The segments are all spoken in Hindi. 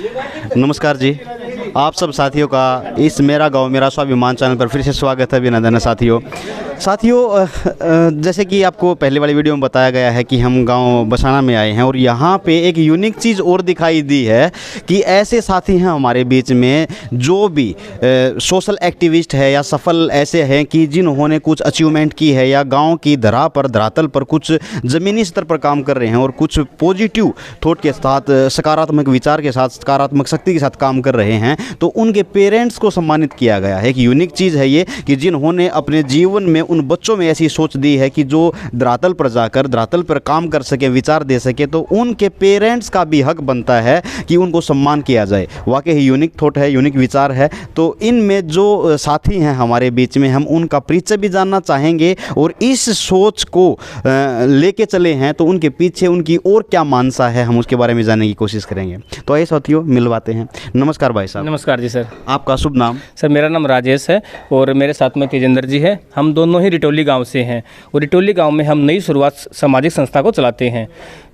नमस्कार जी, आप सब साथियों का इस मेरा गांव मेरा स्वाभिमान चैनल पर फिर से स्वागत है। अभिनंदन है साथियों। जैसे कि आपको पहले वाली वीडियो में बताया गया है कि हम गांव बसाना में आए हैं और यहाँ पे एक यूनिक चीज़ और दिखाई दी है कि ऐसे साथी हैं हमारे बीच में जो भी सोशल एक्टिविस्ट है या सफल ऐसे हैं कि जिन्होंने कुछ अचीवमेंट की है या गाँव की धरातल पर कुछ ज़मीनी स्तर पर काम कर रहे हैं और कुछ पॉजिटिव थॉट के साथ, सकारात्मक विचार के साथ, सकारात्मक शक्ति के साथ काम कर रहे हैं। तो उनके पेरेंट्स को सम्मानित किया गया है। एक यूनिक चीज़ है ये कि जिन्होंने अपने जीवन में उन बच्चों में ऐसी सोच दी है कि जो धरातल पर जाकर धरातल पर काम कर सके, विचार दे सके, तो उनके पेरेंट्स का भी हक बनता है कि उनको सम्मान किया जाए। वाकई ही यूनिक थॉट है, यूनिक विचार है। तो इनमें जो साथी हैं हमारे बीच में, हम उनका परिचय भी जानना चाहेंगे और इस सोच को लेके चले हैं तो उनके पीछे उनकी और क्या मानसा है, हम उसके बारे में जानने की कोशिश करेंगे। तो आइए साथियों, मिलवाते हैं। नमस्कार भाई साहब। नमस्कार जी सर। आपका शुभ नाम? सर मेरा नाम राजेश है और मेरे साथ में तेजेंद्र जी है। हम दोनों ही रिटोली गांव से हैं और रिटोली गांव में हम नई शुरुआत सामाजिक संस्था को चलाते हैं।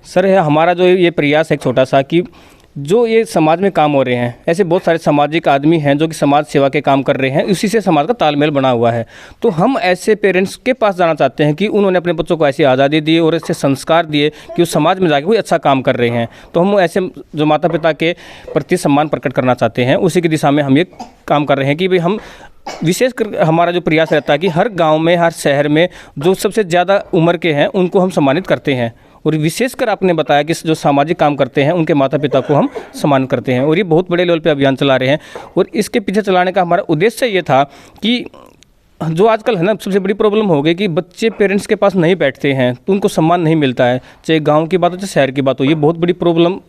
सर हमारा जो ये प्रयास है एक छोटा सा कि जो ये समाज में काम हो रहे हैं, ऐसे बहुत सारे सामाजिक आदमी हैं जो कि समाज सेवा के काम कर रहे हैं, उसी से समाज का तालमेल बना हुआ है। तो हम ऐसे पेरेंट्स के पास जाना चाहते हैं कि उन्होंने अपने बच्चों को ऐसी आज़ादी दी और ऐसे संस्कार दिए कि वो समाज में जाकर कोई अच्छा काम कर रहे हैं। तो हम ऐसे जो माता पिता के प्रति सम्मान प्रकट करना चाहते हैं, उसी की दिशा में हम ये काम कर रहे हैं कि भाई हम विशेषकर हमारा जो प्रयास रहता है कि हर गाँव में, हर शहर में जो सबसे ज़्यादा उम्र के हैं उनको हम सम्मानित करते हैं। और विशेषकर आपने बताया कि जो सामाजिक काम करते हैं उनके माता पिता को हम सम्मानित करते हैं और ये बहुत बड़े लेवल पे अभियान चला रहे हैं। और इसके पीछे चलाने का हमारा उद्देश्य ये था कि जो आजकल है ना, सबसे बड़ी प्रॉब्लम हो गई कि बच्चे पेरेंट्स के पास नहीं बैठते हैं तो उनको सम्मान नहीं मिलता है, चाहे गाँव की बात हो चाहे शहर की बात हो। ये बहुत बड़ी प्रॉब्लम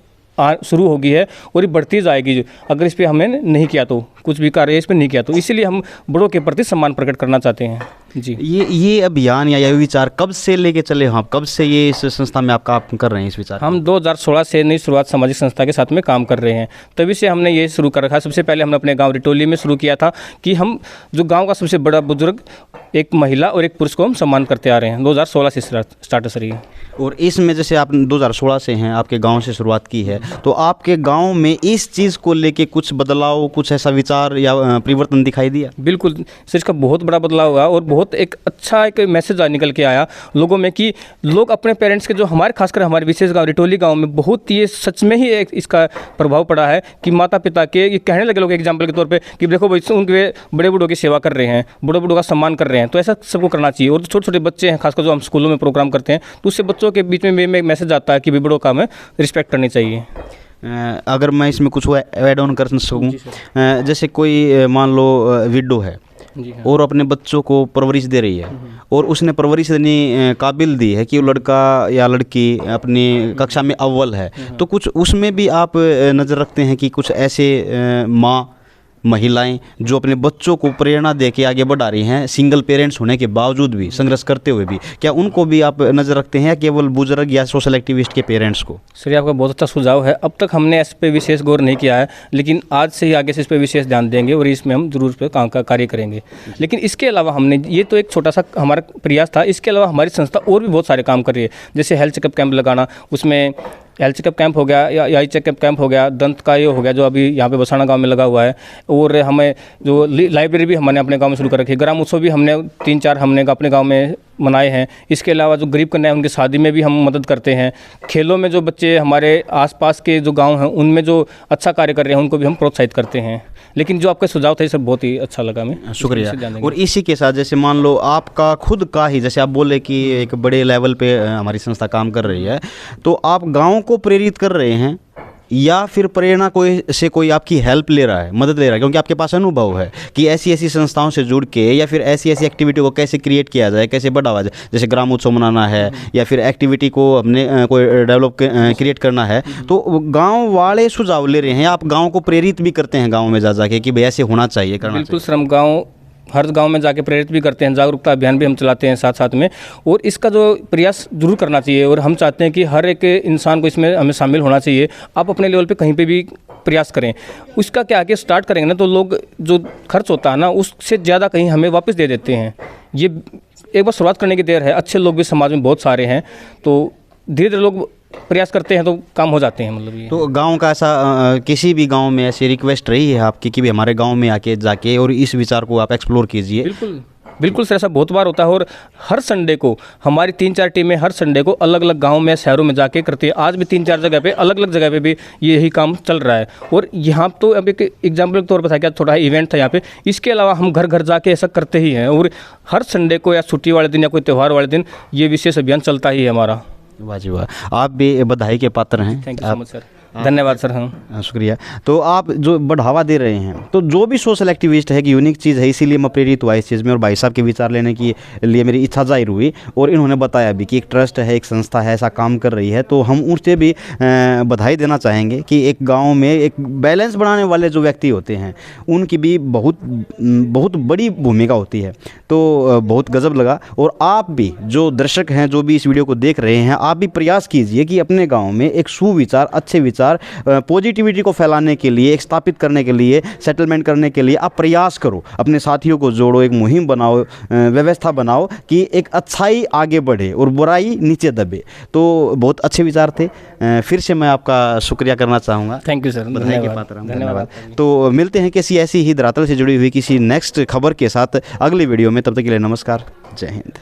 शुरू हो गई है और ये बढ़ती जाएगी अगर इस पर हमने नहीं किया, तो कुछ भी कार्य इस पर नहीं किया। तो इसीलिए हम बड़ों के प्रति सम्मान प्रकट करना चाहते हैं जी। ये अभियान या ये विचार कब से लेके चले हो आप? कब से ये इस संस्था में आप काम कर रहे हैं इस विचार? हम 2016 से नई शुरुआत सामाजिक संस्था के साथ में काम कर रहे हैं, तभी से हमने ये शुरू कर रखा है। सबसे पहले हमने अपने गांव रिटोली में शुरू किया था कि हम जो गांव का सबसे बड़ा बुजुर्ग, एक महिला और एक पुरुष को हम सम्मान करते आ रहे हैं। 2016 से स्टार्ट हो रही है। और इसमें जैसे आप 2016 से हैं, आपके गांव से शुरुआत की है, तो आपके गांव में इस चीज़ को लेके कुछ बदलाव, कुछ ऐसा विचार या परिवर्तन दिखाई दिया? बिल्कुल सर, इसका बहुत बड़ा बदलाव हुआ और बहुत एक अच्छा एक मैसेज निकल के आया लोगों में कि लोग अपने पेरेंट्स के, जो हमारे खासकर हमारे विशेष गाँव रिटोली गाँव में बहुत ये सच में ही एक इसका प्रभाव पड़ा है कि माता पिता के ये कहने लगे लोग एग्जाम्पल के तौर पर कि देखो भाई उनके बड़े बूढ़ों की सेवा कर रहे हैं, बड़े बूढ़ों का सम्मान कर रहे हैं। तो ऐसा सबको करना चाहिए। और छोटे छोटे बच्चे हैं, खासकर जो हम स्कूलों में प्रोग्राम करते हैं, तो उससे बच्चों के बीच में मैसेज आता है कि बड़ों का हमें रिस्पेक्ट करनी चाहिए। अगर मैं इसमें कुछ ऐड ऑन कर सकूँ, जैसे कोई मान लो विडो है और अपने बच्चों को परवरिश दे रही है और उसने परवरिश देने काबिल दी है कि वो लड़का या लड़की अपनी कक्षा में अव्वल है, तो कुछ उसमें भी आप नज़र रखते हैं कि कुछ ऐसे माँ, महिलाएं जो अपने बच्चों को प्रेरणा दे के आगे बढ़ा रही हैं, सिंगल पेरेंट्स होने के बावजूद भी, संघर्ष करते हुए भी, क्या उनको भी आप नज़र रखते हैं या केवल बुजुर्ग या सोशल एक्टिविस्ट के पेरेंट्स को? सर आपका बहुत अच्छा सुझाव है। अब तक हमने इस पर विशेष गौर नहीं किया है, लेकिन आज से ही आगे से इस पर विशेष ध्यान देंगे और इसमें हम जरूर इस पर कार्य करेंगे। लेकिन इसके अलावा हमने, ये तो एक छोटा सा हमारा प्रयास था, इसके अलावा हमारी संस्था और भी बहुत सारे काम कर रही है। जैसे हेल्थ चेकअप कैंप लगाना, उसमें हेल्थ चेकअप कैंप हो गया या आई चेकअप कैंप हो गया, दंत का ये हो गया जो अभी यहाँ पे बसाना गांव में लगा हुआ है। और हमें जो लाइब्रेरी भी हमने अपने गांव में शुरू कर रखी है। ग्राम उत्सव भी हमने 3-4 हमने अपने गांव में मनाए हैं। इसके अलावा जो गरीब कन्या है उनकी शादी में भी हम मदद करते हैं। खेलों में जो बच्चे हमारे आसपास के जो गांव हैं उनमें जो अच्छा कार्य कर रहे हैं उनको भी हम प्रोत्साहित करते हैं। लेकिन जो आपका सुझाव था ये सब बहुत ही अच्छा लगा, हमें शुक्रिया। और इसी के साथ जैसे मान लो आपका खुद का ही, जैसे आप बोले कि एक बड़े लेवल पे हमारी संस्था काम कर रही है, तो आप गाँव को प्रेरित कर रहे हैं या फिर प्रेरणा कोई आपकी हेल्प ले रहा है, मदद ले रहा है, क्योंकि आपके पास अनुभव है कि ऐसी ऐसी संस्थाओं से जुड़ के या फिर ऐसी ऐसी एक्टिविटी को कैसे क्रिएट किया जाए, कैसे बढ़ावा जाए। जैसे ग्राम उत्सव मनाना है या फिर एक्टिविटी को हमने कोई डेवलप क्रिएट करना है, तो गांव वाले सुझाव ले रहे हैं, आप गांव को प्रेरित भी करते हैं गाँव में जा जाके कि भाई ऐसे होना चाहिए, करना चाहिए? बिल्कुल सर, हम गाँव हर गांव में जाके प्रेरित भी करते हैं, जागरूकता अभियान भी हम चलाते हैं साथ साथ में। और इसका जो प्रयास जरूर करना चाहिए और हम चाहते हैं कि हर एक इंसान को इसमें हमें शामिल होना चाहिए। आप अपने लेवल पे कहीं पे भी प्रयास करें, उसका क्या आगे स्टार्ट करेंगे ना तो लोग जो खर्च होता है ना उससे ज़्यादा कहीं हमें वापस दे देते हैं। ये एक बार शुरुआत करने की देर है। अच्छे लोग भी समाज में बहुत सारे हैं, तो धीरे धीरे लोग प्रयास करते हैं तो काम हो जाते हैं, मतलब ये। तो गांव का ऐसा किसी भी गांव में ऐसी रिक्वेस्ट रही है आपकी कि भी हमारे गांव में आके जाके और इस विचार को आप एक्सप्लोर कीजिए? बिल्कुल बिल्कुल सर, ऐसा बहुत बार होता है। और हर संडे को हमारी 3-4 टीमें हर संडे को अलग अलग गांव में, शहरों में जाके करती है। आज भी 3-4 जगह पे, अलग अलग जगह पे भी यही काम चल रहा है। और यहाँ तो अब एक एग्जाम्पल के तौर पर था, क्या थोड़ा इवेंट था यहाँ पे, इसके अलावा हम घर घर जाके ऐसा करते ही हैं। और हर संडे को या छुट्टी वाले दिन या कोई त्यौहार वाले दिन ये विशेष अभियान चलता ही है हमारा। वाह जी वाह, आप भी बधाई के पात्र हैं। Thank you so much sir, धन्यवाद सर। हाँ, शुक्रिया। तो आप जो बढ़ावा दे रहे हैं, तो जो भी सोशल एक्टिविस्ट है कि यूनिक चीज़ है, इसीलिए मैं प्रेरित हुआ इस चीज़ में और भाई साहब के विचार लेने के लिए मेरी इच्छा जाहिर हुई। और इन्होंने बताया भी कि एक ट्रस्ट है, एक संस्था है, ऐसा काम कर रही है, तो हम उनसे भी बधाई देना चाहेंगे कि एक गांव में एक बैलेंस बनाने वाले जो व्यक्ति होते हैं उनकी भी बहुत बड़ी भूमिका होती है। तो बहुत गजब लगा। और आप भी जो दर्शक हैं, जो भी इस वीडियो को देख रहे हैं, आप भी प्रयास कीजिए कि अपने गाँव में एक सुविचार, अच्छे विचार, पॉजिटिविटी को फैलाने के लिए, एक स्थापित करने के लिए, सेटलमेंट करने के लिए आप प्रयास करो। अपने साथियों को जोड़ो, एक मुहिम बनाओ, व्यवस्था बनाओ कि एक अच्छाई आगे बढ़े और बुराई नीचे दबे। तो बहुत अच्छे विचार थे। फिर से मैं आपका शुक्रिया करना चाहूँगा। थैंक यू सर, बधाई के पात्र। धन्यवाद। तो मिलते हैं किसी ऐसी ही धरातल से जुड़ी हुई किसी नेक्स्ट खबर के साथ अगली वीडियो में। तब तक के लिए नमस्कार, जय हिंद।